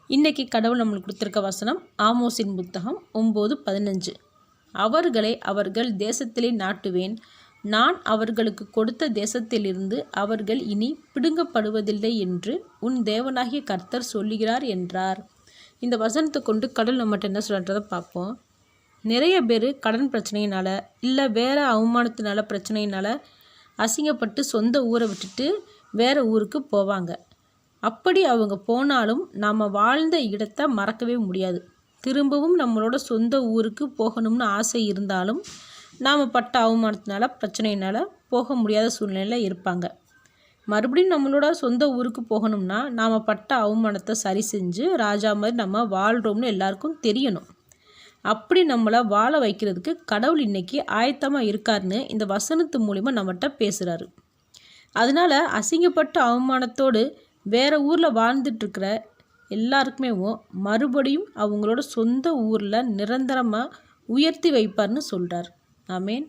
இன்றைக்கி கடவுள் நம்மளுக்கு கொடுத்துருக்க வசனம் ஆமோஸின் புத்தகம் 9:15. அவர்களை அவர்கள் தேசத்திலே நாட்டுவேன், நான் அவர்களுக்கு கொடுத்த தேசத்திலிருந்து அவர்கள் இனி பிடுங்கப்படுவதில்லை என்று உன் தேவனாகிய கர்த்தர் சொல்லுகிறார் என்றார். இந்த வசனத்தை கொண்டு கடவுள் நம்மகிட்ட என்ன சொல்கிறத பார்ப்போம். நிறைய பேர் கடன் பிரச்சனையினால் இல்லை வேறு அவமானத்தினால பிரச்சனையினால் அசிங்கப்பட்டு சொந்த ஊரை விட்டுட்டு வேறு ஊருக்கு போவாங்க. அப்படி அவங்க போனாலும் நாம் வாழ்ந்த இடத்தை மறக்கவே முடியாது. திரும்பவும் நம்மளோட சொந்த ஊருக்கு போகணும்னு ஆசை இருந்தாலும் நாம் பட்ட அவமானத்தினால பிரச்சனையினால் போக முடியாத சூழ்நிலையில் இருப்பாங்க. மறுபடியும் நம்மளோட சொந்த ஊருக்கு போகணும்னா நாம் பட்ட அவமானத்தை சரி செஞ்சு ராஜா மாதிரி நம்ம வாழ்கிறோம்னு எல்லாருக்கும் தெரியணும். அப்படி நம்மளை வாழ வைக்கிறதுக்கு கடவுள் இன்றைக்கி ஆயத்தமாக இருக்காருன்னு இந்த வசனத்து மூலிமா நம்மகிட்ட பேசுகிறாரு. அதனால் அசிங்கப்பட்ட அவமானத்தோடு வேறு ஊரில் வாழ்ந்துட்டுருக்கிற எல்லாருக்குமே மறுபடியும் அவங்களோட சொந்த ஊரில் நிரந்தரமாக உயர்த்தி வைப்பார்னு சொல்கிறார். ஆமேன்.